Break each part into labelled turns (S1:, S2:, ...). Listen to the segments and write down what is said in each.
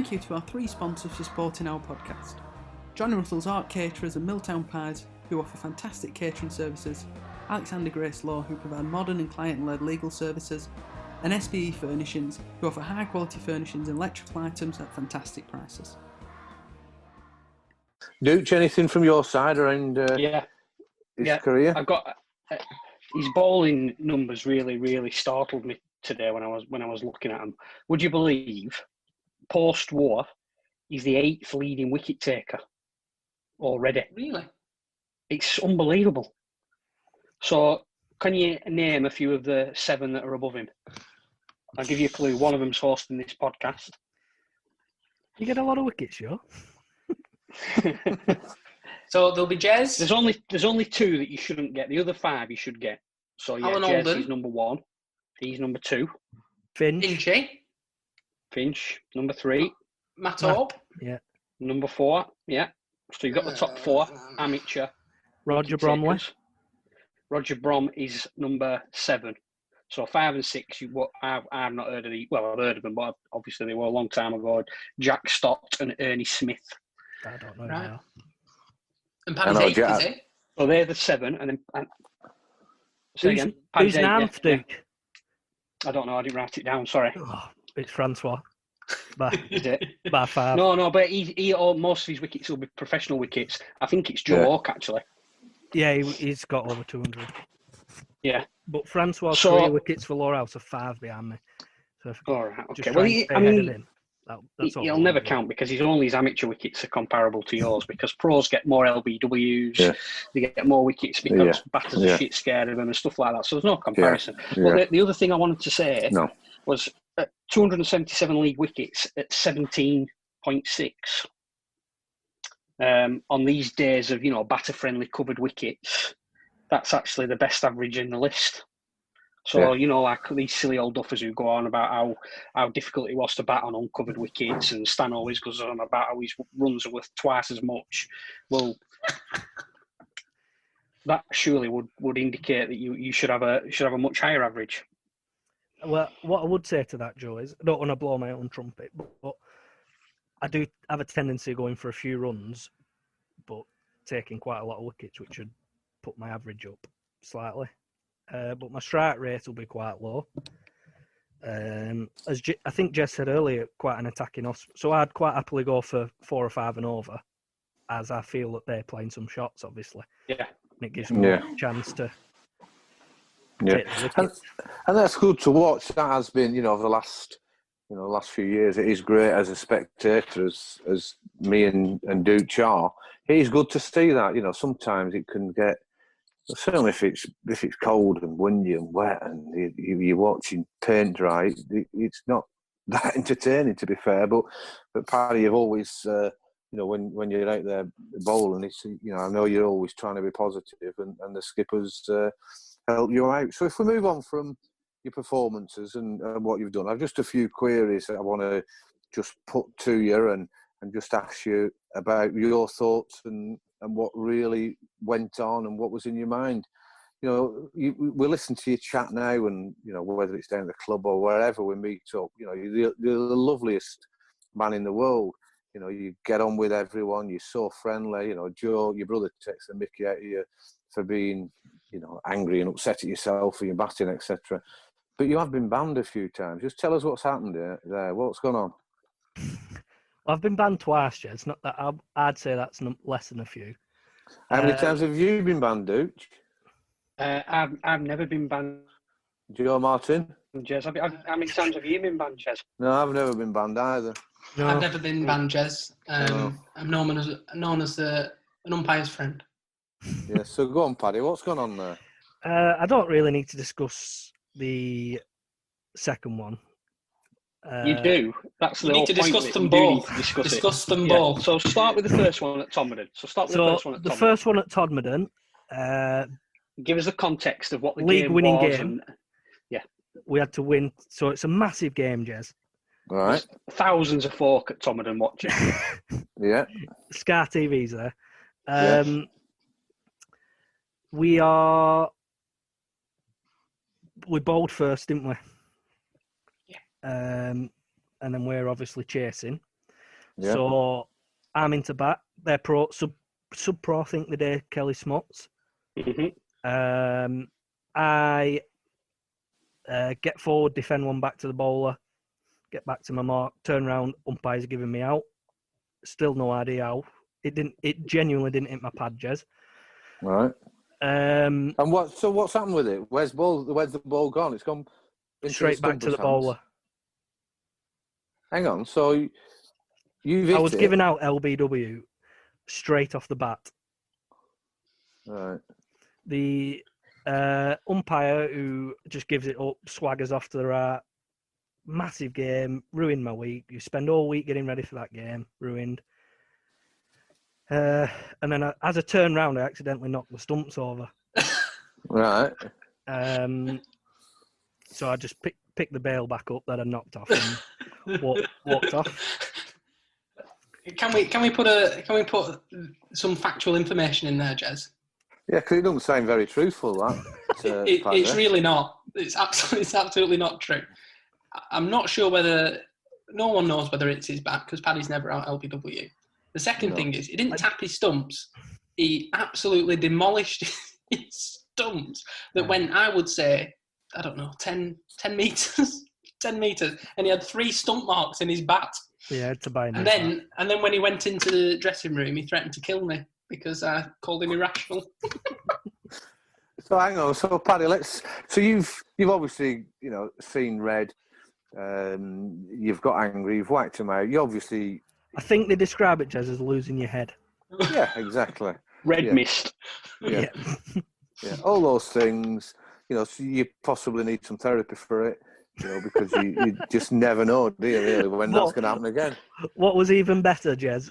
S1: thank you to our 3 sponsors for supporting our podcast. Johnny Russell's Art Caterers and Milltown Pies, who offer fantastic catering services, Alexander Grace Law, who provide modern and client-led legal services, and SBE Furnishings, who offer high-quality furnishings and electrical items at fantastic prices.
S2: Dooch, anything from your side around his career?
S3: I've got his bowling numbers really startled me today when I was looking at him. Would you believe, post-war, he's the 8th leading wicket taker already?
S4: Really?
S3: It's unbelievable. So, can you name a few of the 7 that are above him? I'll give you a clue. One of them's hosting this podcast.
S5: You get a lot of wickets, sure.
S4: So there'll be Jez.
S3: There's only 2 that you shouldn't get. The other 5 you should get. So yeah,
S4: Alan
S3: Jez
S4: Alden.
S3: is number 1. He's number 2.
S4: Finch.
S3: Number 3.
S4: Matt Orb.
S5: Yeah.
S3: Number 4. Yeah. So you've got the top 4 amateur.
S5: Roger Bromley.
S3: Roger Brom is number 7. So 5 and 6, I've not heard of the. Well, I've heard of them, but obviously they were a long time ago. Jack Stott and Ernie Smith.
S5: I don't know
S4: Right.
S5: now.
S4: And Paddy's 8th, is he?
S3: So they're the 7, and then. Say again.
S5: Who's
S3: Paddy's 8,
S5: 9th,
S3: yeah.
S5: Duke?
S3: I don't know. I didn't write it down. Sorry.
S5: Oh, it's Francois.
S3: Is it?
S5: By 5.
S3: No, but most of his wickets will be professional wickets. I think it's Joe Hawke, actually.
S5: Yeah, he's got over 200.
S3: Yeah.
S5: But Francois' career wickets for Lowerhouse are 5 behind me. So
S3: all right, okay.
S5: Just
S3: Well,
S5: he'll
S3: never count because his amateur wickets are comparable to yours because pros get more LBWs, they get more wickets because batters are shit scared of them and stuff like that. So there's no comparison. But the other thing I wanted to say was 277 league wickets at 17.6. On these days of, batter-friendly covered wickets, that's actually the best average in the list. So, like these silly old duffers who go on about how difficult it was to bat on uncovered wickets, and Stan always goes on about how his runs are worth twice as much. Well, that surely would indicate that you should have a much higher average.
S5: Well, what I would say to that, Joe, is I don't want to blow my own trumpet, but I do have a tendency of going for a few runs, but taking quite a lot of wickets, which would put my average up slightly. But my strike rate will be quite low. As I think Jess said earlier, quite an attacking off. So I'd quite happily go for 4 or 5 and over, as I feel that they're playing some shots, obviously.
S3: Yeah.
S5: And it gives me a chance to take the wickets.
S2: And that's good to watch. That has been, over the last few years. It is great as a spectator, as me and Dooch are. It is good to see that. Sometimes it can get. Certainly, if it's cold and windy and wet, and you're watching paint dry, it's not that entertaining, to be fair. But Paddy, you've always, when you're out there bowling, it's I know you're always trying to be positive, and the skippers help you out. So if we move on from your performances and what you've done, I've just a few queries that I want to just put to you and just ask you about your thoughts and what really went on and what was in your mind. We listen to your chat now, and whether it's down at the club or wherever we meet up, you're the loveliest man in the world. You get on with everyone. You're so friendly. Joe, your brother, takes the mickey out of you for being, angry and upset at yourself for your batting, etc. But you have been banned a few times. Just tell us what's happened there. What's gone on?
S5: I've been banned twice, Jed. It's not that I'd say that's less than a few.
S2: How many times have you been banned, Dooch?
S3: I've never been banned.
S2: Joe Martin?
S3: Jez, how many times have you been banned, Jez?
S2: No, I've never been banned either.
S4: No. I've never been banned, Jez. I'm known as an umpire's friend.
S2: Yeah, so go on, Paddy. What's gone on there?
S5: I don't really need to discuss the second one.
S3: You do. That's
S4: you need to discuss them both. Discuss them both.
S3: So start with the first one at Todmorden.
S5: The first one at Todmorden.
S3: Give us the context of what the
S5: league
S3: game
S5: winning
S3: was.
S5: Game. We had to win, so it's a massive game, Jez.
S2: All right.
S3: Thousands of folk at Todmorden watching.
S2: Yeah.
S5: Sky TV's there. We bowled first, didn't we?
S4: Yeah.
S5: And then we're obviously chasing.
S2: Yeah.
S5: So I'm into bat. They're pro, sub pro, I think the day Kelly Smots.
S3: Mm-hmm.
S5: I get forward, defend one back to the bowler, get back to my mark, turn around, umpire's giving me out. Still no idea how. It genuinely didn't hit my pad, Jez.
S2: Right.
S5: And
S2: what's happened with it? Where's the ball gone? It's gone into
S5: straight back to the bowler.
S2: Hang on. So
S5: I was giving out LBW straight off the bat.
S2: Right.
S5: The umpire who just gives it up, swaggers off to the right. Massive game, ruined my week. You spend all week getting ready for that game, ruined. And then as I turned round, I accidentally knocked the stumps over.
S2: Right.
S5: So I just picked the bail back up that I knocked off and walked off.
S4: Can we put some factual information in there, Jez?
S2: Yeah, because it doesn't sound very truthful. That
S4: it's really not. It's absolutely not true. I'm not sure whether no one knows whether it's his bat because Paddy's never out LBW. The second thing is he didn't tap his stumps. He absolutely demolished his stumps that went, I would say, I don't know, 10 metres. 10 metres. And he had 3 stump marks in his bat.
S5: Yeah, to buy.
S4: And then when he went into the dressing room, he threatened to kill me because I called him irrational.
S2: So hang on. So Paddy, you've obviously seen red. You've got angry. You've whacked him out. You obviously.
S5: I think they describe it as losing your head.
S2: Yeah, exactly.
S3: Red mist.
S2: Yeah. Yeah. All those things. So you possibly need some therapy for it. Because you just never know, do you, really, when that's going to happen again.
S5: What was even better, Jez?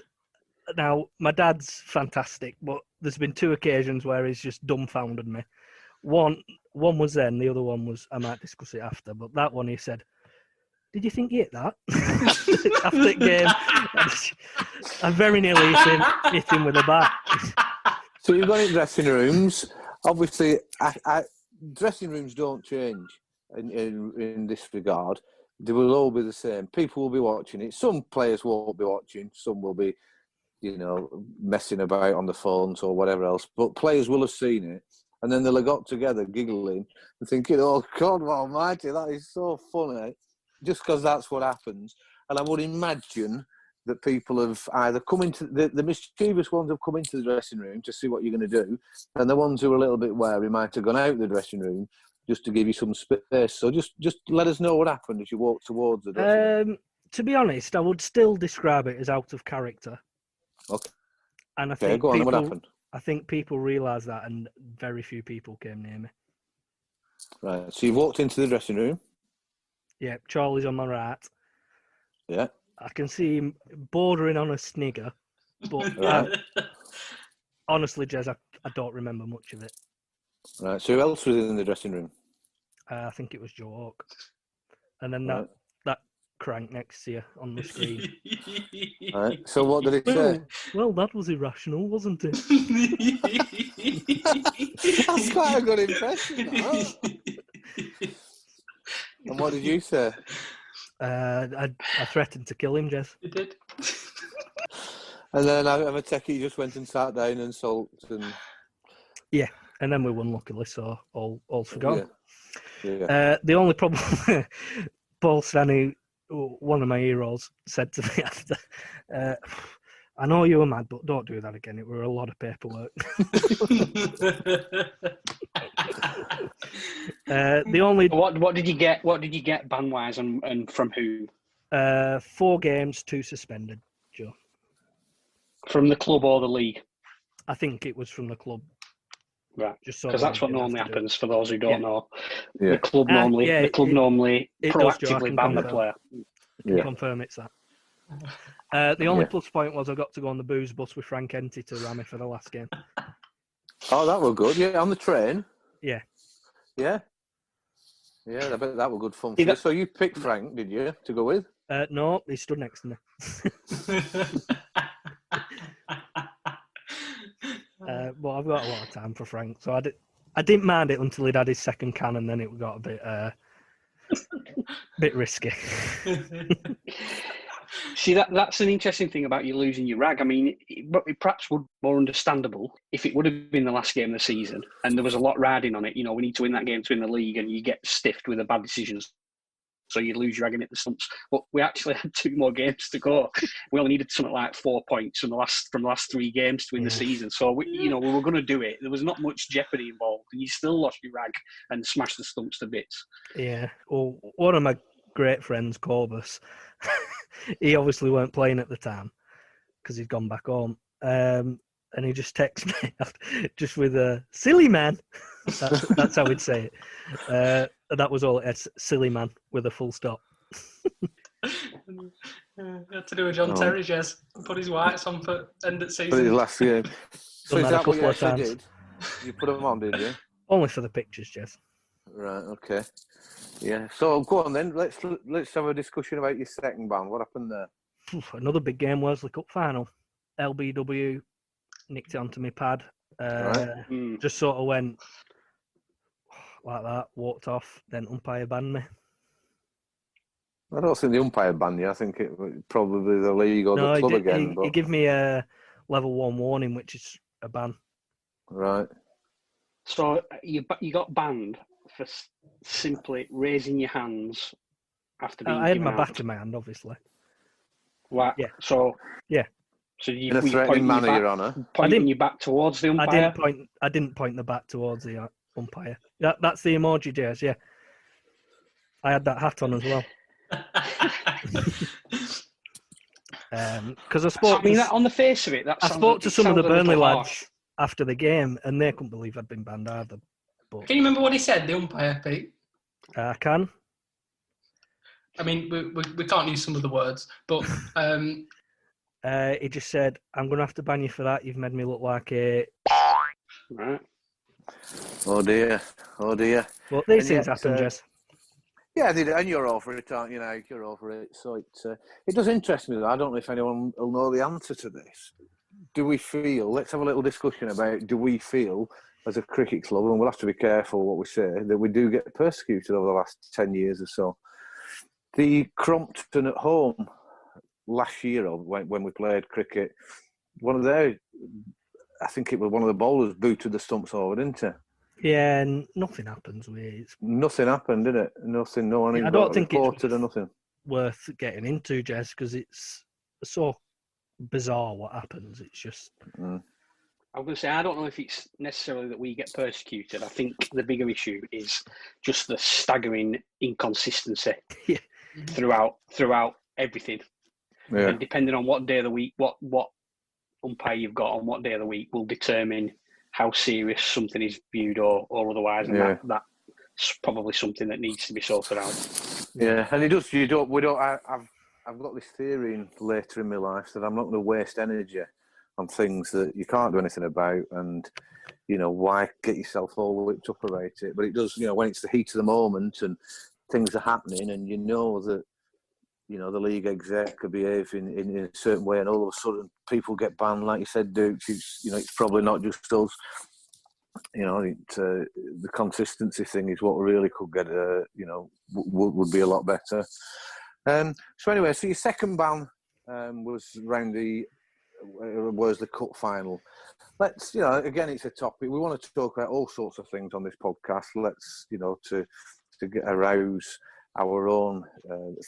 S5: Now, my dad's fantastic, but there's been 2 occasions where he's just dumbfounded me. One was then, the other one was, I might discuss it after, but that one he said, "Did you think you hit that?" After the game, I very nearly hit him with a bat.
S2: So you've got in dressing rooms. Obviously, dressing rooms don't change in this regard. They will all be the same. People will be watching it. Some players won't be watching. Some will be, messing about on the phones or whatever else. But players will have seen it. And then they'll have got together giggling and thinking, "Oh, God almighty, that is so funny." Just because that's what happens. And I would imagine that people have either come into the mischievous ones have come into the dressing room to see what you're going to do, and the ones who are a little bit wary might have gone out the dressing room just to give you some space. So just let us know what happened as you walk towards the dressing room.
S5: To be honest, I would still describe it as out of character.
S2: Okay.
S5: And I think
S2: go on. What happened?
S5: I think people realise that, and very few people came near me.
S2: Right. So you've walked into the dressing room.
S5: Yeah, Charlie's on my right.
S2: Yeah.
S5: I can see him bordering on a snigger, but
S2: Right.
S5: Honestly, Jez, I don't remember much of it.
S2: Right. So who else was in the dressing room?
S5: I think it was Joe Hawk. And then
S2: Right.
S5: that crank next to you on the screen.
S2: Right. So what did he say?
S5: Well, that was irrational, wasn't it?
S2: That's quite a good impression. And what did you say?
S5: I threatened to kill him, Jez.
S4: You did.
S2: And then I take it you just went and sat down and sulked and...
S5: Yeah, and then we won luckily, so all's forgotten.
S2: Yeah.
S5: The only problem, Paul Stanley, one of my heroes, said to me after, "I know you were mad, but don't do that again. It were a lot of paperwork." The only
S3: What did you get? What did you get ban wise and from who?
S5: 4 games, 2 suspended, Joe.
S3: From the club or the league?
S5: I think it was from the club.
S3: Right,
S5: just
S3: because that's what normally happens. For those who don't know,
S2: Yeah.
S3: the club normally proactively ban the player.
S5: Can confirm it's that. The only plus point was I got to go on the booze bus with Frank Enty to Ramy for the last game.
S2: Oh, that was good. Yeah, on the train.
S5: Yeah.
S2: Yeah. Yeah, I bet that was good fun for you. So you picked Frank, did you, to go with?
S5: No, he stood next to me. But I've got a lot of time for Frank, so I didn't mind it until he'd had his second can, and then it got a bit risky.
S3: See, that's an interesting thing about you losing your rag. I mean, it perhaps would be more understandable if it would have been the last game of the season and there was a lot riding on it. You know, we need to win that game to win the league, and you get stiffed with the bad decisions, so you lose your rag and hit the stumps. But we actually had 2 more games to go. We only needed something like 4 points from the last 3 games to win the season. So we were going to do it. There was not much jeopardy involved, and you still lost your rag and smashed the stumps to bits.
S5: Yeah. Well, one of my great friends, Corbus, he obviously weren't playing at the time because he'd gone back home. And he just texted me just with a silly man. That's how he'd say it. And that was all it had, silly man with a full stop.
S4: He had to do a John Terry, Jez. Put his whites on for end of season.
S2: For his last game. So is that what you actually
S5: times.
S2: did? You put them on, did you?
S5: Only for the pictures, Jez.
S2: Right, okay. Yeah, so go on then. Let's have a discussion about your second ban. What happened there?
S5: Another big game, Worsley Cup final. LBW nicked it onto my pad. Just sort of went like that, walked off, then umpire banned me.
S2: I don't think the umpire banned you. I think it was probably the league or the club again.
S5: He gave me a level 1 warning, which is a ban.
S2: Right.
S3: So you got banned for simply raising your hands after being
S5: I had
S3: given
S5: my
S3: out.
S5: bat in my hand, obviously.
S3: Right.
S5: Yeah.
S3: So
S5: yeah.
S3: So you
S2: in a threatening manner, Your Honour.
S3: Pointing your back towards the umpire.
S5: I didn't point the bat towards the umpire. That's the emoji, Jez. Yeah. I had that hat on as well. Because I spoke.
S3: I mean, on the face of it,
S5: I spoke to some of the Burnley lads after the game, and they couldn't believe I'd been banned either. But
S4: can you remember what he said, the umpire, Pete?
S5: I can.
S4: I mean, we can't use some of the words, but
S5: he just said, "I'm going to have to ban you for that. You've made me look like a."
S3: Right.
S2: Oh dear.
S5: Well, these things happen, Jess.
S2: Yeah, and you're over it, aren't you? Now you're over it. So it does interest me. Though. I don't know if anyone will know the answer to this. Do we feel? Let's have a little discussion about. Do we feel, as a cricket club, and we'll have to be careful what we say, that we do get persecuted over the last 10 years or so? The Crompton at home last year, when we played cricket, I think it was one of the bowlers booted the stumps over, didn't it?
S5: Yeah, and nothing happens with it.
S2: Nothing happened, did it? Nothing. No one.
S5: I don't think
S2: reported
S5: it's
S2: or nothing.
S5: Worth getting into, Jess, because it's so bizarre what happens. It's just.
S3: I'm going to say, I don't know if it's necessarily that we get persecuted. I think the bigger issue is just the staggering inconsistency throughout everything.
S2: Yeah.
S3: And depending on what day of the week, what umpire you've got on what day of the week will determine how serious something is viewed or otherwise. And that's probably something that needs to be sorted out.
S2: Yeah, and it does. I've got this theory later in my life that I'm not going to waste energy on things that you can't do anything about, and why get yourself all whipped up about it. But it does, when it's the heat of the moment and things are happening, and that the league exec are behaving in a certain way, and all of a sudden people get banned, like you said, Duke. It's probably not just us. The consistency thing is what really could get would be a lot better. So anyway, so your second ban was around the Cup final. Let's, again, it's a topic. We want to talk about all sorts of things on this podcast. Let's, to arouse our own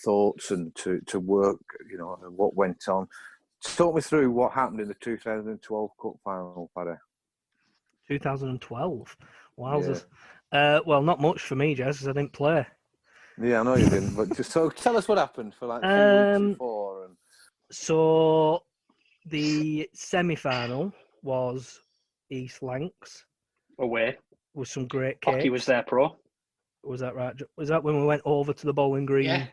S2: thoughts and to work, what went on. Talk me through what happened in the 2012 Cup final, Paddy.
S5: 2012? Wowzers. Yeah. Well, not much for me, Jez, because I didn't play.
S2: Yeah, I know you didn't, but just tell us what happened for like 2 weeks before.
S5: So the semi-final was East Lancs.
S3: Away.
S5: With some great cakes.
S3: Hockey was there, pro.
S5: Was that right? Was that when we went over to the Bowling Green?
S4: Yeah,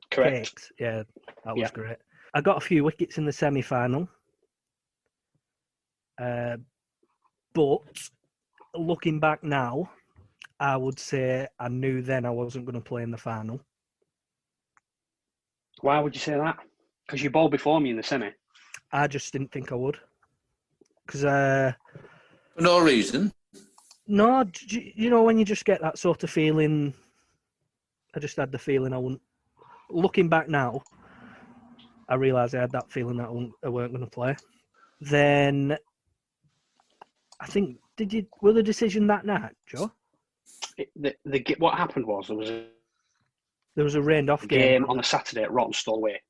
S3: correct.
S5: Cakes? Yeah, that was great. I got a few wickets in the semi-final. But looking back now, I would say I knew then I wasn't going to play in the final.
S3: Why would you say that? Because you bowled before me in the semi.
S5: I just didn't think I would. Because
S2: for no reason.
S5: No, when you just get that sort of feeling. I just had the feeling I wouldn't. Looking back now, I realised I had that feeling that I weren't going to play. Then I think were the decision that night, Joe?
S3: What happened was
S5: there was a rained off
S3: game on a Saturday at Rottenstall away.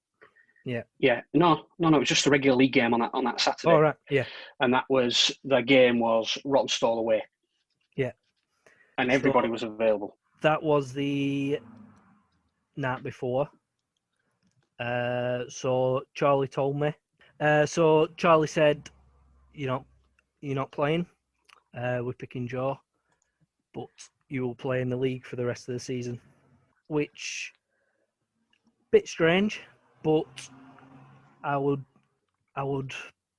S5: Yeah.
S3: Yeah. No. It was just a regular league game on that Saturday.
S5: All right. Yeah.
S3: And the game was Rottenstall away.
S5: Yeah.
S3: And everybody was available.
S5: That was the night before. So Charlie told me. So Charlie said, you're not playing. We're picking Joe, but you will play in the league for the rest of the season, which bit strange, but I would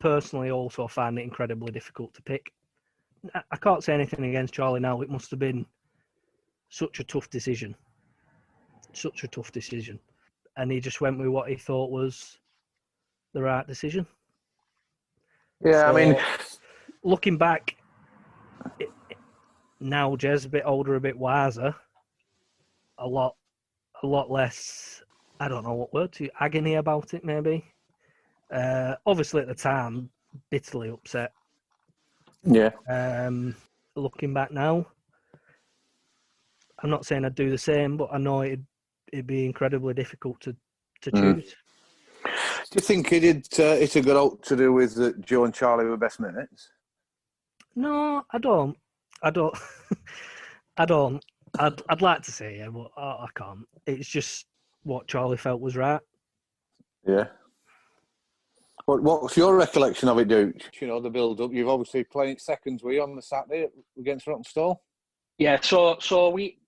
S5: personally also find it incredibly difficult to pick. I can't say anything against Charlie now. It must have been such a tough decision. And he just went with what he thought was the right decision.
S2: Yeah,
S5: So,
S2: I mean,
S5: looking back, now Jez, a bit older, a bit wiser, a lot less, I don't know what word to use, agony about it, maybe. Obviously, at the time, bitterly upset.
S2: Yeah.
S5: Looking back now, I'm not saying I'd do the same, but I know it'd be incredibly difficult to choose.
S2: Do you think it a got out to do with that Joe and Charlie were best mates?
S5: No, I don't. I don't. I'd like to say, yeah, but I can't. It's just what Charlie felt was right.
S2: Yeah. What's your recollection of it, Duke? You know, the build-up. You've obviously played seconds, were you, on the Saturday against Rottenstall?
S3: Yeah, so we,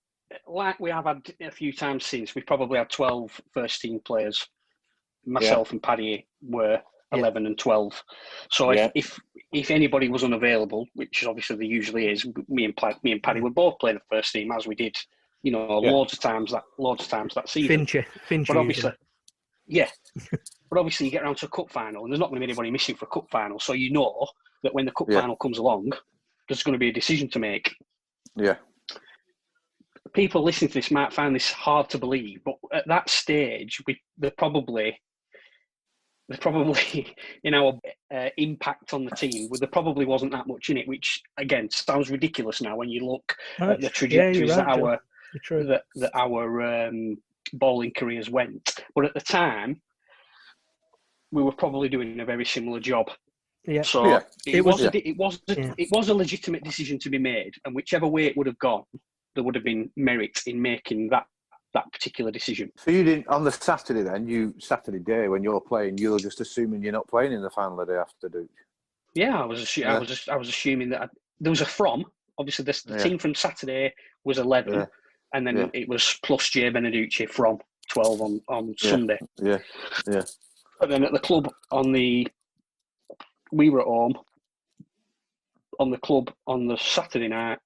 S3: like we have had a few times since, we've probably had 12 first-team players. Myself and Paddy were 11 and 12. So if anybody was unavailable, which obviously there usually is, me and Paddy would both play the first team, as we did, loads of times that season.
S5: Finch.
S3: But obviously, but obviously you get around to a cup final, and there's not going to be anybody missing for a cup final. So you know that when the cup final comes along, there's going to be a decision to make. Yeah. People listening to this might find this hard to believe, but at that stage, they're probably in our impact on the team, there probably wasn't that much in it, which again sounds ridiculous now when you look at the trajectories that our bowling careers went. But at the time, we were probably doing a very similar job. Yeah. So it was a legitimate decision to be made, and whichever way it would have gone, there would have been merit in making that particular decision.
S2: So you didn't, on the Saturday then, Saturday day when you're playing, you're just assuming you're not playing in the final the day after, Duke?
S3: Yeah, I was assuming that there was a from. Obviously, the team from Saturday was 11, and then it was plus Joe Beneduce from 12 on Sunday.
S2: Yeah.
S3: And then at the club we were at home. On the club on the Saturday night,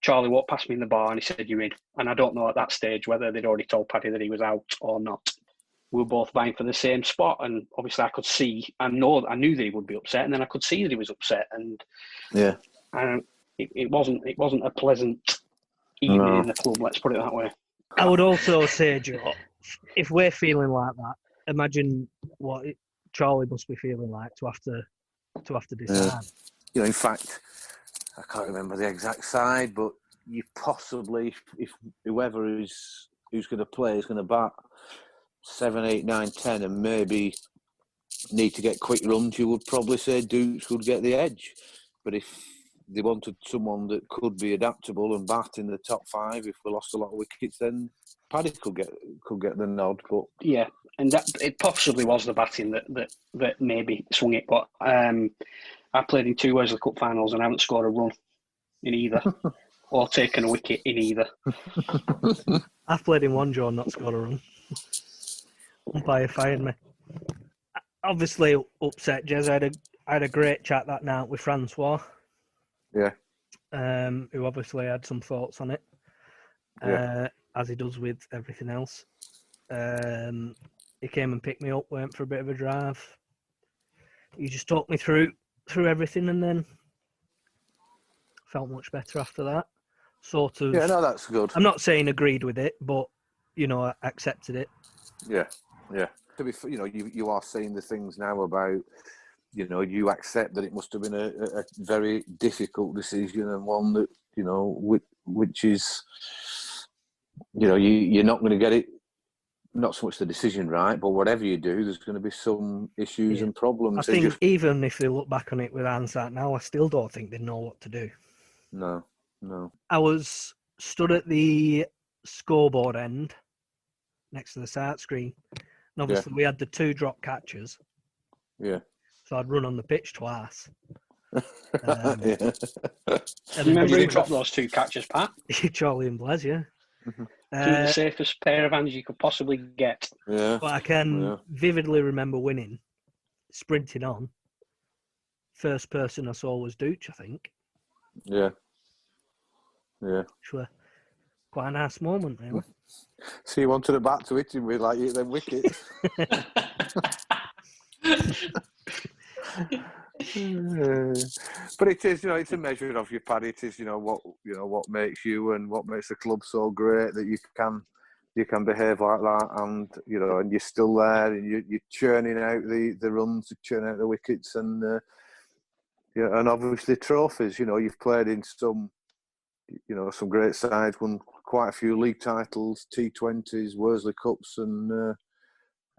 S3: Charlie walked past me in the bar and he said, "You're in." And I don't know at that stage whether they'd already told Paddy that he was out or not. We were both vying for the same spot, and obviously I could see, I knew that he would be upset, and then I could see that he was upset, and it wasn't a pleasant evening in the club. Let's put it that way.
S5: I would also say, Joe, if we're feeling like that, imagine what Charlie must be feeling like to have to decide.
S2: In fact, I can't remember the exact side, but you possibly, if whoever who's going to play is going to bat 7, 8, 9, 10 and maybe need to get quick runs, you would probably say Dukes would get the edge. But if they wanted someone that could be adaptable and bat in the top 5, if we lost a lot of wickets, then Paddy could get the nod. But
S3: yeah, and that it possibly was the batting that maybe swung it. But I played in 2 Wesley Cup finals and I haven't scored a run in either, or taken a wicket in either.
S5: I've played in 1, Joe, and not scored a run. Umpire fired me. Obviously upset, Jez. I had a great chat that night with Francois.
S2: Yeah.
S5: Who obviously had some thoughts on it, as he does with everything else. He came and picked me up, went for a bit of a drive. He just talked me through everything, and then felt much better after that. Sort of.
S2: Yeah, no, that's good.
S5: I'm not saying agreed with it, but I accepted it.
S2: Yeah. to be, you are saying the things now about, you accept that it must have been a very difficult decision and one that, which is, you're not going to get it, not so much the decision right, but whatever you do, there's going to be some issues and problems.
S5: I think even if they look back on it with hindsight now, I still don't think they know what to do.
S2: No.
S5: I was stood at the scoreboard end next to the start screen. And obviously we had the 2 drop catches.
S2: Yeah.
S5: So I'd run on the pitch twice.
S3: And remember who dropped those 2 catches, Pat?
S5: Charlie and Blaise, yeah.
S3: 2 of the safest pair of hands you could possibly get.
S2: Yeah.
S5: But I can vividly remember winning, sprinting on. First person I saw was Dooch, I think.
S2: Yeah. Yeah.
S5: Which were quite a nice moment, really.
S2: So you wanted it back to hit him with like them wickets. But it is, it's a measure of your Paddy. It is, what makes you and what makes the club so great that you can behave like that, and and you're still there, and you're churning out the runs, churning out the wickets, and and obviously trophies. You've played in some great sides, won quite a few league titles, T20s, Worsley Cups, and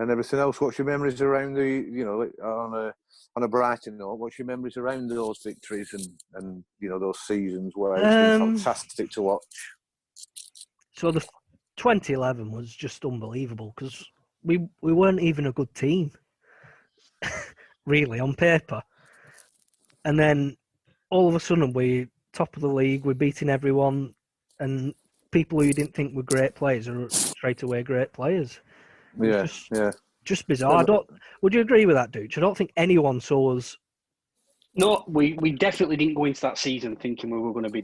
S2: everything else. What's your memories around on a brighter note? What's your memories around those victories and those seasons where it's been fantastic to watch?
S5: So the 2011 was just unbelievable because we weren't even a good team, really, on paper. And then all of a sudden we're top of the league, we're beating everyone, and people who you didn't think were great players are straight away great players. Just bizarre. Would you agree with that, Dooch? I don't think anyone saw us.
S3: No, we definitely didn't go into that season thinking we were going to be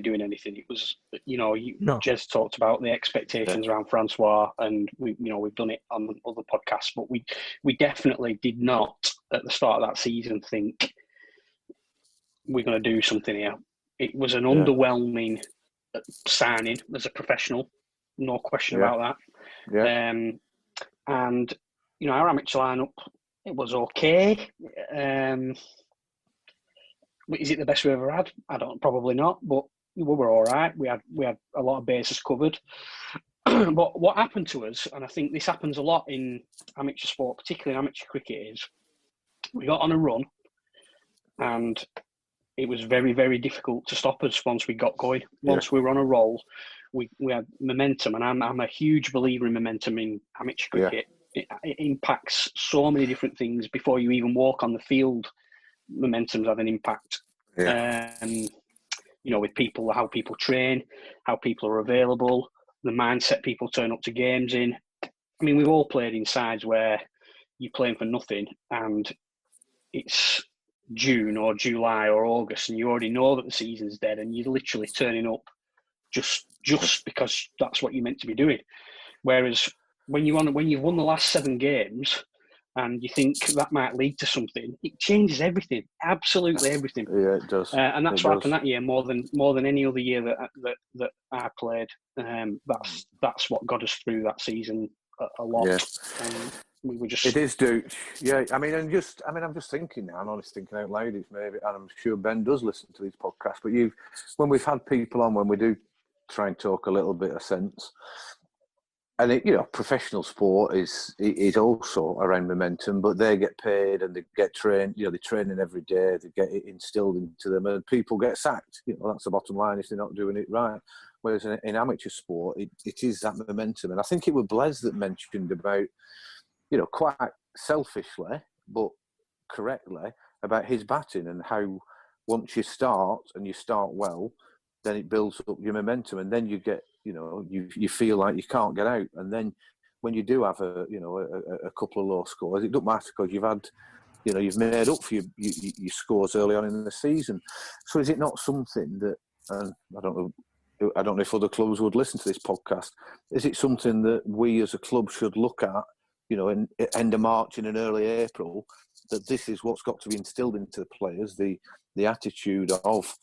S3: doing anything. It was, Jez talked about the expectations around Francois, and we've done it on other podcasts, but we definitely did not at the start of that season think we're going to do something here. It was an underwhelming signing as a professional, no question about that.
S2: Yeah.
S3: And our amateur lineup, it was okay. Is it the best we ever had? Probably not, but we were all right. We had a lot of bases covered. But what happened to us, and I think this happens a lot in amateur sport, particularly in amateur cricket, is we got on a run, and it was very, very difficult to stop us once we got going. Once we were on a roll, we had momentum, and I'm a huge believer in momentum in amateur cricket. It impacts so many different things before you even walk on the field. Momentum's had an impact. With people, how people train, how people are available, the mindset people turn up to games in. I mean, we've all played in sides where you're playing for nothing and it's June or July or August and you already know that the season's dead and you're literally turning up just because that's what you're meant to be doing. Whereas when you've won the last 7 games and you think that might lead to something, it changes everything, absolutely everything.
S2: Yeah, it does.
S3: And that's what happened that year more than any other year that I played. That's what got us through that season a lot. Yeah. We were just.
S2: It is, Duke. Yeah, I'm just thinking now. I'm honestly thinking out loud. It's maybe, and I'm sure Ben does listen to these podcasts. But when we've had people on, when we do try and talk a little bit of sense. And professional sport is also around momentum, but they get paid and they get trained. They're training every day. They get it instilled into them, and people get sacked. That's the bottom line if they're not doing it right. Whereas in amateur sport, it is that momentum. And I think it was Blaise that mentioned about, quite selfishly but correctly, about his batting and how once you start and you start well, then it builds up your momentum, and then you get. You feel like you can't get out, and then when you do have a couple of low scores, it doesn't matter because you've had, you've made up for your scores early on in the season. So is it not something that, and I don't know if other clubs would listen to this podcast, is it something that we as a club should look at, in end of March and in early April, that this is what's got to be instilled into the players, the attitude of,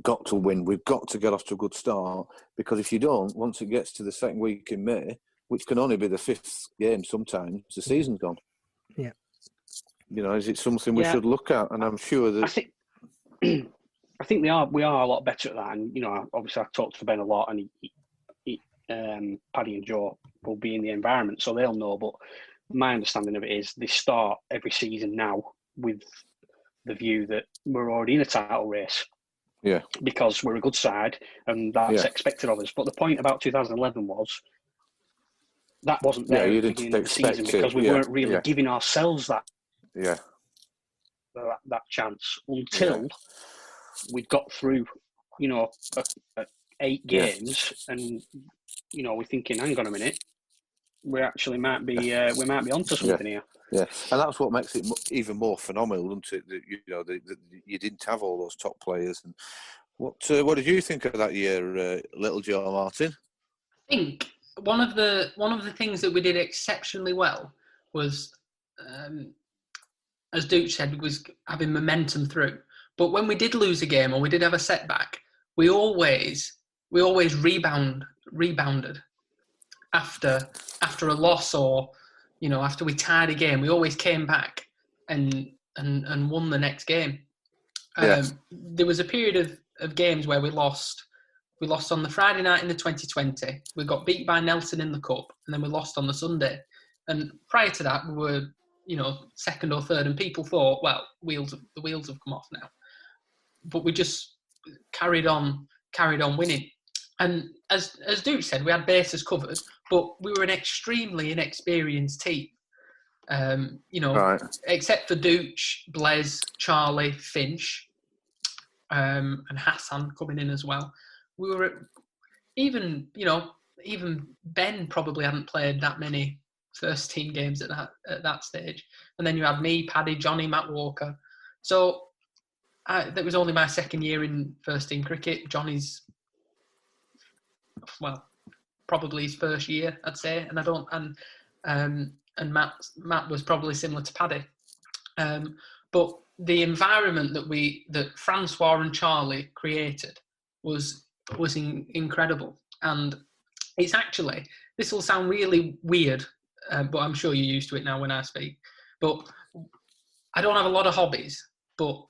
S2: got to win, we've got to get off to a good start, because if you don't, once it gets to the second week in May, which can only be the 5th game sometimes, the season's gone.
S5: Yeah.
S2: Is it something we should look at? And I'm sure that...
S3: I think we are a lot better at that. And, obviously I've talked to Ben a lot, and Paddy and Joe will be in the environment, so they'll know. But my understanding of it is they start every season now with the view that we're already in a title race.
S2: Yeah.
S3: Because we're a good side, and that's expected of us. But the point about 2011 was that wasn't there at the beginning of the season, because we weren't really giving ourselves that chance until we'd got through, 8 games, and we're thinking, hang on a minute, we actually might be onto something here.
S2: Yeah, and that's what makes it even more phenomenal, isn't it? That, you didn't have all those top players. And what did you think of that year, little Joe Martin?
S4: I think one of the things that we did exceptionally well was, as Duke said, was having momentum through. But when we did lose a game or we did have a setback, we always rebounded after a loss, or after we tied a game. We always came back and won the next game. There was a period of games where we lost. We lost on the Friday night in the 2020. We got beat by Nelson in the Cup, and then we lost on the Sunday. And prior to that, we were, second or third, and people thought, well, the wheels have come off now. But we just carried on winning. And as Duke said, we had bases covered, but we were an extremely inexperienced team. Except for Dooch, Blaise, Charlie, Finch, and Hassan coming in as well. We were even Ben probably hadn't played that many first team games at that stage. And then you had me, Paddy, Johnny, Matt Walker. So that was only my second year in first team cricket. Johnny's, probably his first year, I'd say. And Matt was probably similar to Paddy. But the environment that Francois and Charlie created was incredible. And it's actually, this will sound really weird, but I'm sure you're used to it now when I speak. But I don't have a lot of hobbies, but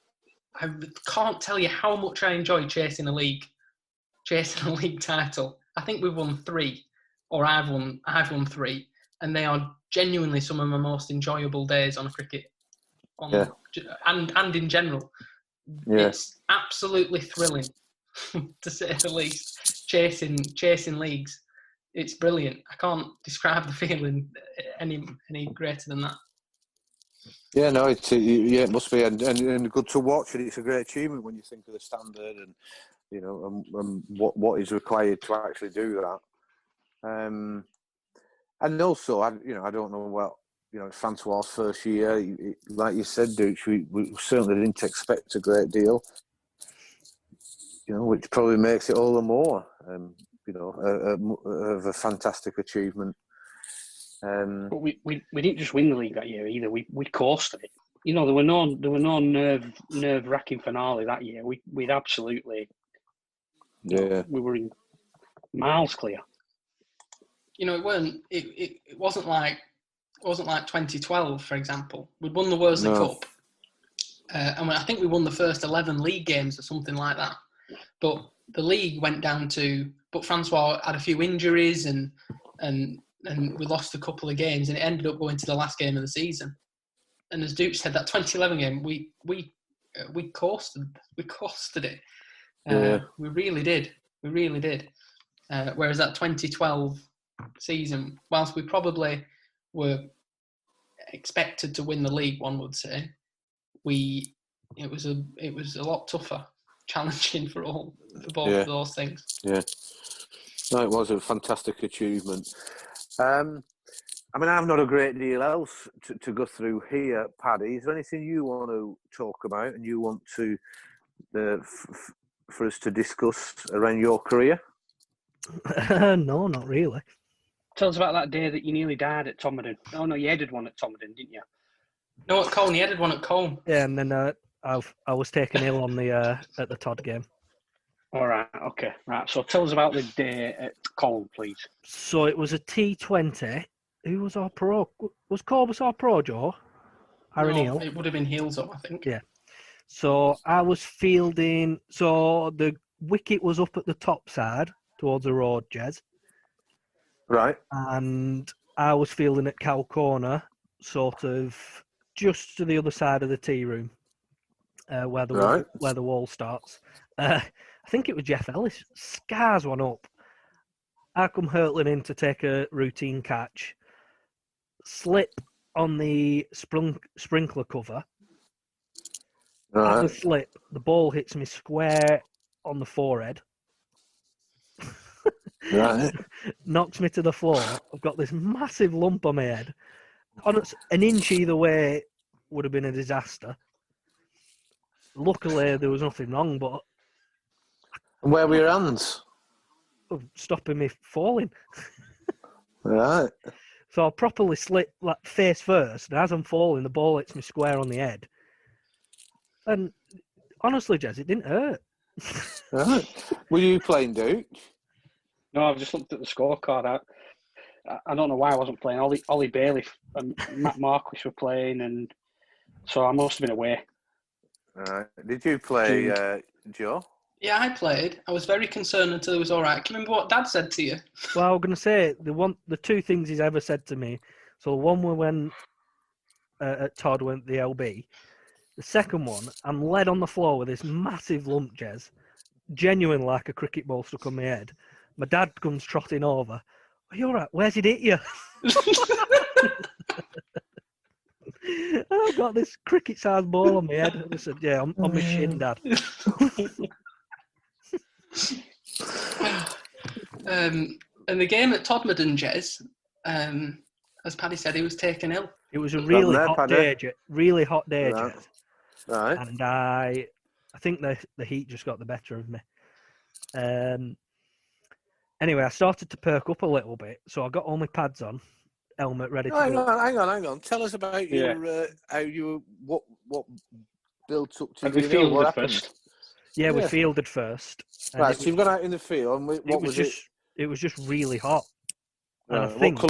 S4: I can't tell you how much I enjoy chasing a league title. I think we've won 3, or I've won 3, and they are genuinely some of my most enjoyable days on cricket. And in general, it's absolutely thrilling, to say the least. Chasing leagues, it's brilliant. I can't describe the feeling any greater than that.
S2: Yeah, no, it must be, and good to watch. And it's a great achievement when you think of the standard and and what is required to actually do that. And also, I don't know what Francois' first year, like you said, Dooch, we certainly didn't expect a great deal. Which probably makes it all the more, of a fantastic achievement.
S3: But we didn't just win the league that year either. We coasted it. There were no nerve-wracking finale that year. We'd absolutely, we were in miles clear. It wasn't like 2012, for example. We'd won the Worsley Cup, and I think we won the first 11 league games or something like that. But the league went down to. But Francois had a few injuries, and we lost a couple of games, and it ended up going to the last game of the season. And as Duke said, that 2011 game, we coasted it. We really did. Whereas that 2012 season, whilst we probably were expected to win the league, one would say, it was a lot tougher, challenging for both of those things. Yeah,
S2: no, it was a fantastic achievement. I've not a great deal else to go through here, Paddy. Is there anything you want to talk about and you want to for us to discuss around your career?
S5: No, not really.
S3: Tell us about that day that you nearly died at Tomeden. Oh no, you headed one at Tomeden, didn't you?
S4: No, at Colne. You headed one at Colne.
S5: Yeah, and then I was taken ill on the at the Todd game.
S3: All right, okay, right. So tell us about the day at Colne, please.
S5: So it was a T20. Who was our pro? Was Corbus our pro, Joe? Harry Neal?
S4: It would have been heels up, I think.
S5: Yeah. So I was fielding. So the wicket was up at the top side towards the road, Jez.
S2: Right.
S5: And I was fielding at Cow Corner, sort of just to the other side of the tea room, where the wall starts. I think it was Jeff Ellis. Scars one up. I come hurtling in to take a routine catch. Slip on the sprinkler cover.
S2: Right.
S5: At the slip, the ball hits me square on the forehead.
S2: Right.
S5: Knocks me to the floor. I've got this massive lump on my head. An inch either way would have been a disaster. Luckily, there was nothing wrong, but
S2: Where were your hands?
S5: stopping me falling.
S2: Right.
S5: So I properly slip like face first, and as I'm falling, the ball hits me square on the head. And honestly, Jez, it didn't hurt.
S2: Right. Were you playing Duke?
S3: No, I've just looked at the scorecard. I don't know why I wasn't playing. Ollie Bailey and Matt Marquis were playing, and so I must have been away.
S2: Right. Did you play, Joe?
S4: Yeah, I played. I was very concerned until it was all right. Can you remember what Dad said to you?
S5: Well, I was going to say the two things he's ever said to me. So the one was when at Todd went the LB. The second one, I'm led on the floor with this massive lump, Jez, genuine like a cricket ball stuck on my head. My dad comes trotting over. Are you all right? Where's it hit you? I've got this cricket-sized ball on my head. I said, yeah, on my shin, Dad.
S4: And the game at Todmorden, Jez, as Paddy said, he was taken ill.
S5: It was a really hot day,
S2: Right.
S5: Jez.
S2: Right.
S5: And I think the heat just got the better of me. Anyway, I started to perk up a little bit, so I got all my pads on, helmet ready to go.
S2: Hang on. Tell us about your how you what built up to
S3: Have we fielded first?
S5: Yeah, we fielded first.
S2: Right, so you've gone out in the field, and what was it?
S5: It was just really hot. And
S2: Right.
S5: I think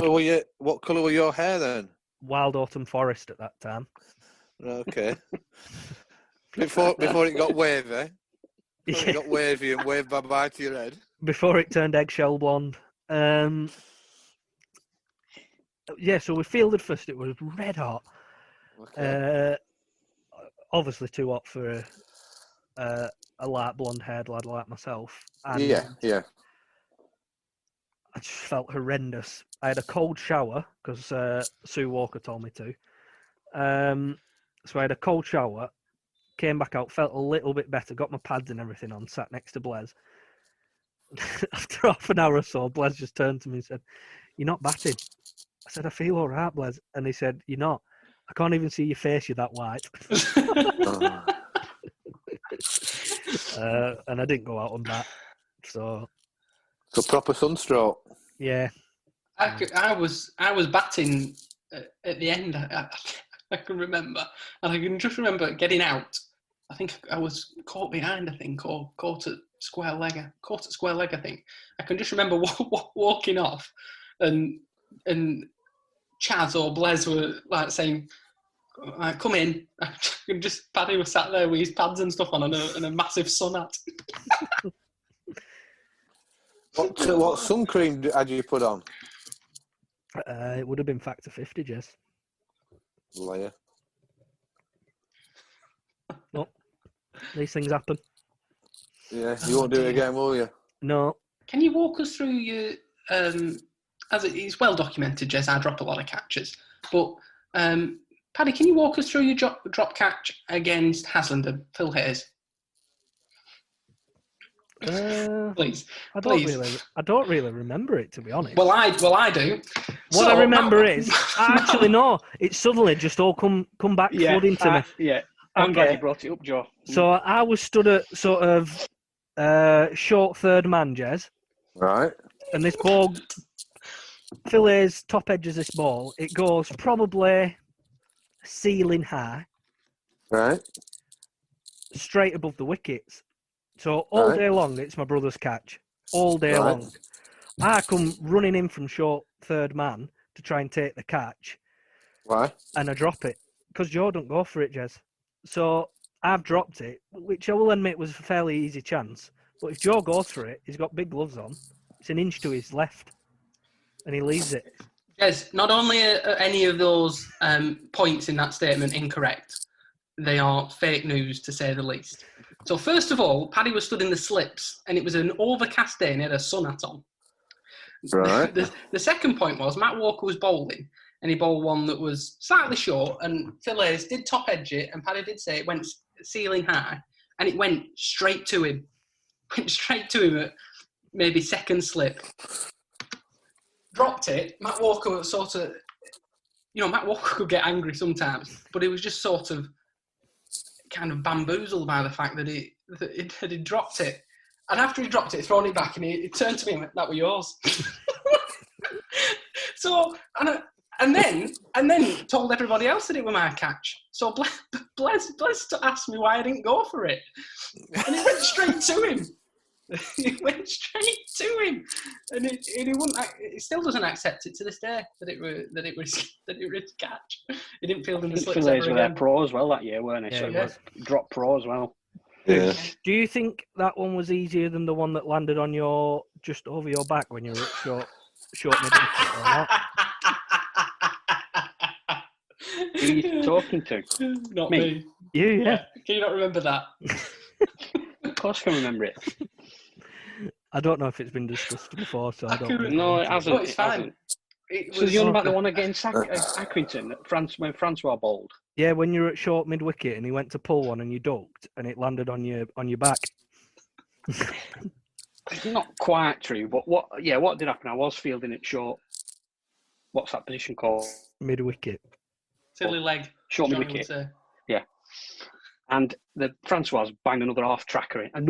S2: What colour were your hair then?
S5: Wild Autumn Forest at that time.
S2: Okay. before it got wavy. Before it got wavy and waved bye-bye to your head.
S5: Before it turned eggshell blonde. Yeah, so we fielded first. It was red hot.
S2: Okay.
S5: Obviously too hot for a light blonde-haired lad like myself. And
S2: yeah.
S5: I just felt horrendous. I had a cold shower because Sue Walker told me to. So I had a cold shower, came back out, felt a little bit better, got my pads and everything on, sat next to Blaise. After half an hour or so, Blaise just turned to me and said, "You're not batting." I said, "I feel all right, Blaise." And he said, "You're not. I can't even see your face, you're that white." And I didn't go out on that. So
S2: proper sunstroke.
S5: Yeah.
S4: I was batting at the end. I can remember, and I can just remember getting out. I think I was caught behind, or caught at square leg. I think. I can just remember walking off, and Chaz or Blaise were like saying, "Come in." Just Paddy was sat there with his pads and stuff on, and a massive sun hat.
S2: What sun cream had you put on?
S5: It would have been Factor 50, Jess.
S2: Liar.
S5: Well, these things happen.
S2: Yeah, you won't do it again, will you?
S5: No.
S4: Can you walk us through your, as it's well documented, Jess, I drop a lot of catches, but Paddy, can you walk us through your drop catch against Haslingden, Phil Hayes? Please.
S5: I don't really remember it, to be honest.
S4: Well, I do.
S5: What I remember is actually no. It suddenly just all come back flooding to me.
S3: Yeah, I'm glad you brought it up, Joe.
S5: So I was stood at sort of short third man, Jez.
S2: Right.
S5: And this ball, Phil Hayes top edges this ball. It goes probably ceiling high.
S2: Right.
S5: Straight above the wickets. So all day long, it's my brother's catch. All day long. I come running in from short third man to try and take the catch.
S2: Why?
S5: And I drop it. Because Joe don't go for it, Jez. So I've dropped it, which I will admit was a fairly easy chance. But if Joe goes for it, he's got big gloves on. It's an inch to his left. And he leaves it.
S4: Jez, not only are any of those points in that statement incorrect, they are fake news, to say the least. So first of all, Paddy was stood in the slips, and it was an overcast day, and he had a sun hat on.
S2: Right.
S4: The second point was Matt Walker was bowling, and he bowled one that was slightly short, and Phil Hayes did top edge it, and Paddy did say it went ceiling high, and it went straight to him. Went straight to him at maybe second slip. Dropped it. Matt Walker was sort of... Matt Walker could get angry sometimes, but he was just sort of kind of bamboozled by the fact that he dropped it. And after he dropped it, thrown it back, and he turned to me and went, "That were yours." So, and then told everybody else that it were my catch. So Bless asked me why I didn't go for it. And it went straight to him. It went straight to him, and he wouldn't. It still doesn't accept it to this day that it was catch. He didn't field in the slips ever again.
S3: Were pro as well that year, weren't they?
S5: Yeah,
S3: so drop pro as well.
S2: Yeah.
S5: Do you think that one was easier than the one that landed on your just over your back when you were at short mid wicket or not?
S3: Who are you talking to?
S4: Not me.
S5: You, yeah.
S4: Can you not remember that?
S3: Of course, I can remember it.
S5: I don't know if it's been discussed before, so I don't.
S3: No, it hasn't.
S4: No, it's fine.
S3: So you're on about the one against Accrington, when Francois bowled?
S5: Yeah, when you were at short mid wicket and he went to pull one and you ducked and it landed on your back.
S3: It's not quite true, but what did happen? I was fielding it short. What's that position called?
S5: Mid wicket.
S4: Silly leg.
S3: Short mid wicket. Yeah. And the Francois banged another half tracker in, and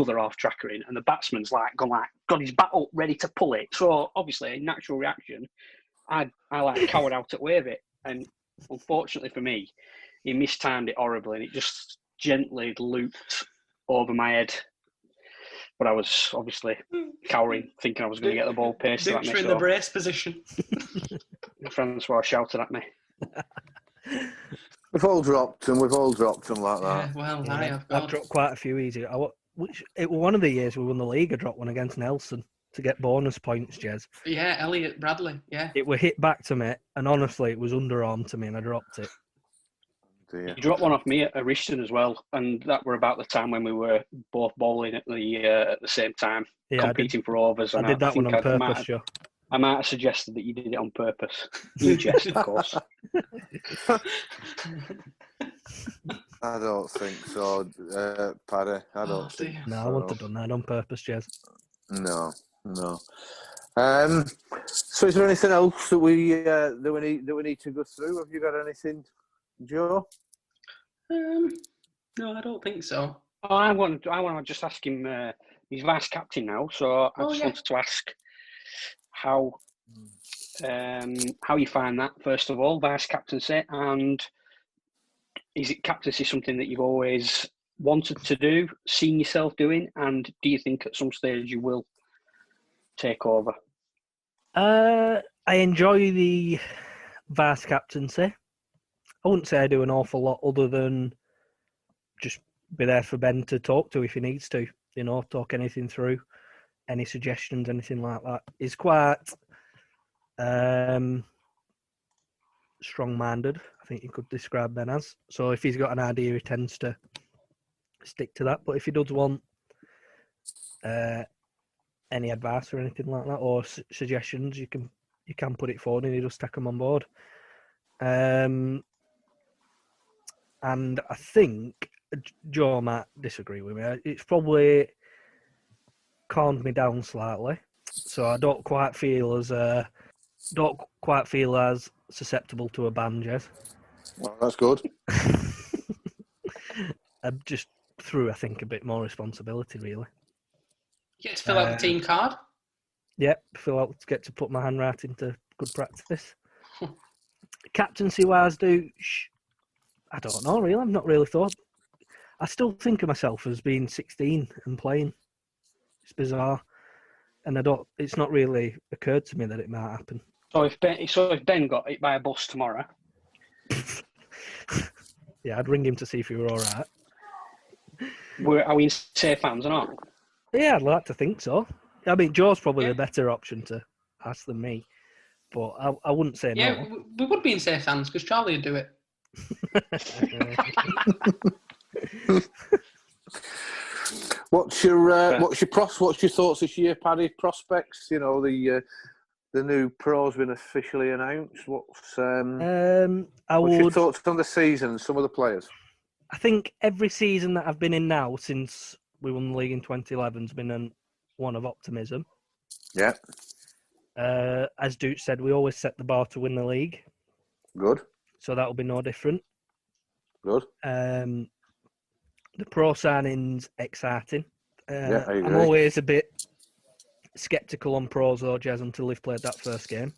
S3: the batsman's got his bat up ready to pull it. So obviously, natural reaction, I cowered out at wave it, and unfortunately for me, he mistimed it horribly, and it just gently looped over my head. But I was obviously cowering, thinking I was going to get the ball pasted at me.
S4: Dukes in the brace position.
S3: Francois shouted at me.
S2: We've all dropped them like that.
S4: Yeah, well,
S5: yeah, I've dropped quite a few easy. It was one of the years we won the league. I dropped one against Nelson to get bonus points, Jez.
S4: Yeah, Elliot Bradley, yeah.
S5: It were hit back to me, and honestly, it was underarm to me, and I dropped it.
S2: Dear.
S3: You dropped one off me at Riston as well, and that were about the time when we were both bowling at the same time, competing for overs.
S5: I did that one on purpose, Joe.
S3: I might have suggested that you did it on purpose. In jest, of course.
S2: I don't think so, Paddy. I don't think
S5: No,
S2: so.
S5: I wouldn't have done that on purpose, Jez.
S2: No. So, is there anything else that we need to go through? Have you got anything, Joe?
S4: No, I don't think so.
S3: Oh, I want to just ask him. He's vice captain now, so I wanted to ask how you find that, first of all, vice captaincy, and is it captaincy something that you've always wanted to do, seen yourself doing, and do you think at some stage you will take over?
S5: I enjoy the vice captaincy. I wouldn't say I do an awful lot other than just be there for Ben to talk to if he needs to, talk anything through, any suggestions, anything like that. He's quite strong-minded, I think you could describe Ben as. So if he's got an idea, he tends to stick to that. But if he does want any advice or anything like that, or suggestions, you can put it forward and he just take them on board. And I think Joe might disagree with me. It's probably calmed me down slightly, so I don't quite feel as susceptible to a ban, Jez.
S2: Well, that's good.
S5: I'm just through, I think, a bit more responsibility, really.
S4: You get to fill out the team card.
S5: Yep, get to put my handwriting to good practice. Captaincy-wise, I don't know, really. I've not really thought. I still think of myself as being 16 and playing. It's bizarre, and it's not really occurred to me that it might happen.
S3: So if Ben got hit by a bus tomorrow,
S5: yeah, I'd ring him to see if he were all right.
S3: Are we in safe hands or not?
S5: Yeah, I'd like to think so. I mean, Joe's probably the better option to ask than me, but I wouldn't say no.
S4: Yeah, we would be in safe hands because Charlie would do it.
S2: What's your thoughts this year, Paddy? Prospects? You know, the new pro's been officially announced. What's your thoughts on the season and some of the players?
S5: I think every season that I've been in now since we won the league in 2011 has been one of optimism.
S2: Yeah.
S5: As Duke said, we always set the bar to win the league.
S2: Good.
S5: So that will be no different.
S2: Good.
S5: The pro signing's exciting.
S2: Yeah, I agree.
S5: I'm always a bit sceptical on pros though, Jez, until they've played that first game.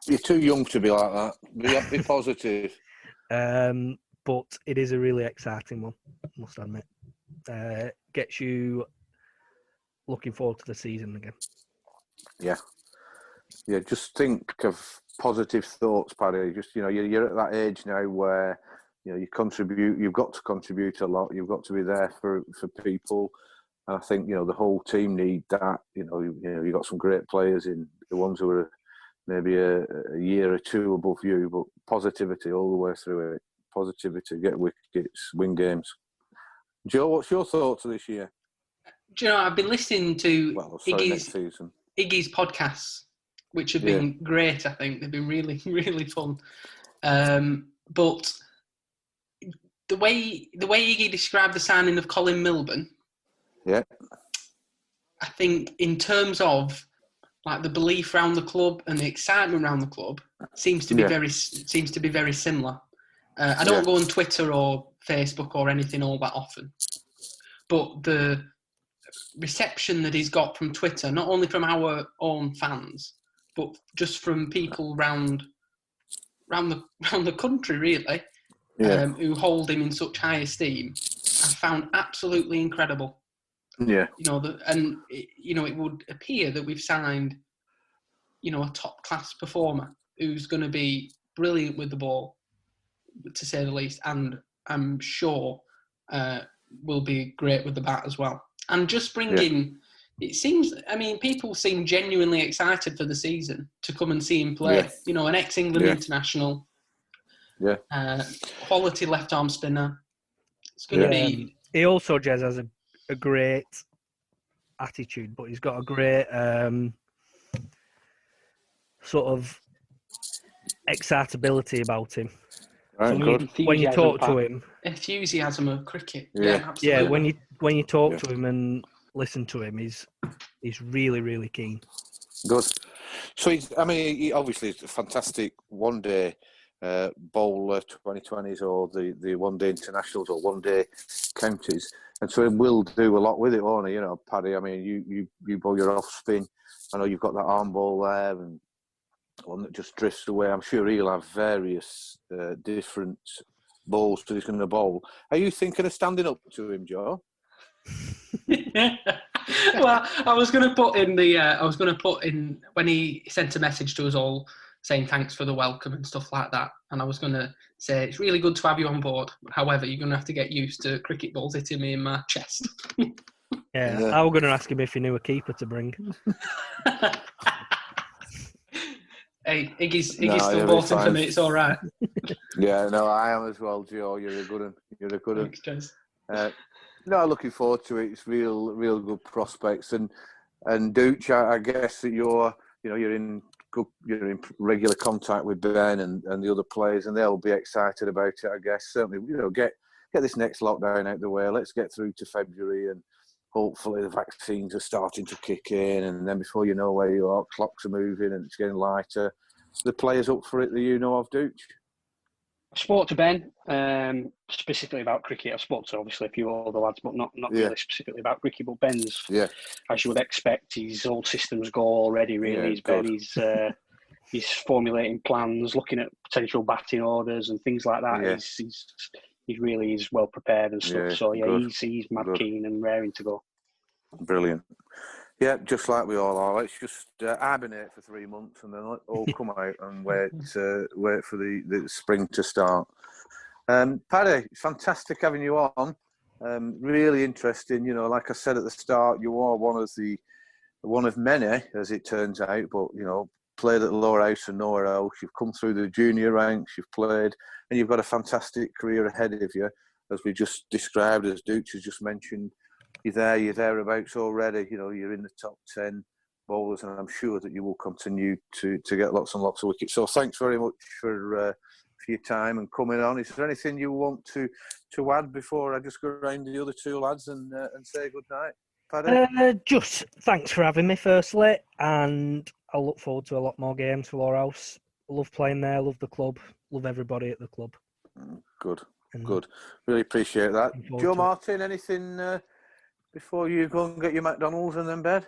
S2: You're too young to be like that. Be positive.
S5: But it is a really exciting one, I must admit. Gets you looking forward to the season again. Yeah.
S2: Yeah, just think of positive thoughts, Paddy. Just, you're at that age now where, you contribute, you've got to contribute a lot. You've got to be there for people. And I think, the whole team need that. You've got some great players in the ones who are maybe a year or two above you, but positivity all the way through it. Positivity, get wickets, win games. Joe, what's your thoughts of this year?
S4: Do you know, I've been listening to
S2: next season.
S4: Iggy's podcasts, which have been great, I think. They've been really, really fun. But the way Iggy described the signing of Colin Milburn,
S2: I
S4: think in terms of like the belief around the club and the excitement around the club seems to be very similar. I don't go on Twitter or Facebook or anything all that often, but the reception that he's got from Twitter, not only from our own fans, but just from people round the country, really, who hold him in such high esteem, I found absolutely incredible.
S2: Yeah.
S4: It would appear that we've signed, a top class performer who's going to be brilliant with the ball, to say the least, and I'm sure will be great with the bat as well. And just bringing, it seems, people seem genuinely excited for the season to come and see him play. An ex-England international, quality left-arm spinner. It's going to be...
S5: He also, Jez, has a great attitude, but he's got a great sort of excitability about him.
S2: Right,
S5: so when you talk to him,
S4: enthusiasm of cricket.
S5: Absolutely. Yeah. When you talk to him and listen to him, he's really, really keen.
S2: Good. So he obviously is a fantastic one-day bowler, 2020s or the one-day internationals or one-day counties, and so he will do a lot with it, won't he? Paddy. You bowl your off spin. I know you've got that arm ball there and one that just drifts away. I'm sure he'll have various different balls that he's going to bowl. Are you thinking of standing up to him, Joe?
S4: Well, I was going to put in when he sent a message to us all saying thanks for the welcome and stuff like that, and I was going to say it's really good to have you on board. However, you're going to have to get used to cricket balls hitting me in my chest.
S5: I was going to ask him if he knew a keeper to bring.
S4: Hey, Iggy's still voting for me. It's all right.
S2: Yeah, no, I am as well, Joe. You're a good one.
S4: Thanks, Jez.
S2: Looking forward to it. It's real good prospects. And Dooch, I guess that you're in regular contact with Ben and the other players, and they'll be excited about it. I guess certainly, get this next lockdown out the way. Let's get through to February, and hopefully the vaccines are starting to kick in, and then before you know where you are, clocks are moving and it's getting lighter. The players up for it that you know of, Dooch?
S3: I spoke to Ben specifically about cricket. I spoke to obviously a few older lads, but not really specifically about cricket. But Ben's, as you would expect, his old systems go already. Really, he's formulating plans, looking at potential batting orders and things like that. he really is well prepared and stuff. So yeah,
S2: good.
S3: he's mad keen and raring to go.
S2: Brilliant. Yeah, just like we all are. Let's just hibernate for 3 months and then let all come out and wait for the spring to start. Paddy, fantastic having you on. Really interesting. You know, like I said at the start, you are one of many, as it turns out. But you know, played at the Lowerhouse and nowhere else. You've come through the junior ranks. You've played, and you've got a fantastic career ahead of you, as we just described, as Dooch has just mentioned. You're thereabouts already. You know, you're in the top 10 bowlers, and I'm sure that you will continue to get lots and lots of wickets. So thanks very much for your time and coming on. Is there anything you want to add before I just go around the other two lads and say good night, Paddy?
S5: Just thanks for having me, firstly, and I'll look forward to a lot more games for Lowerhouse. Love playing there, love the club, love everybody at the club.
S2: Good. Really appreciate that. Joe Martin, anything before you go and get your McDonald's and then bed?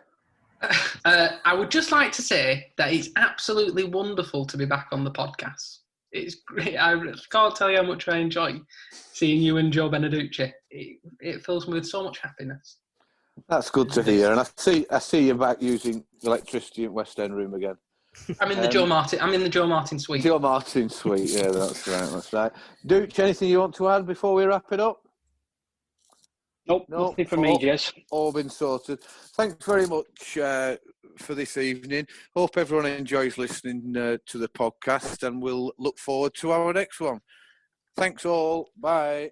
S4: I would just like to say that it's absolutely wonderful to be back on the podcast. It's great. I can't tell you how much I enjoy seeing you and Joe Beneduce. It fills me with so much happiness.
S2: That's good to hear. And I see you back using electricity at West End Room again.
S4: I'm in the Joe Martin suite.
S2: Joe Martin suite. Yeah, that's right. Dooch, anything you want to add before we wrap it up?
S3: Nope, nothing from me, Jez.
S2: All been sorted. Thanks very much for this evening. Hope everyone enjoys listening to the podcast, and we'll look forward to our next one. Thanks all. Bye.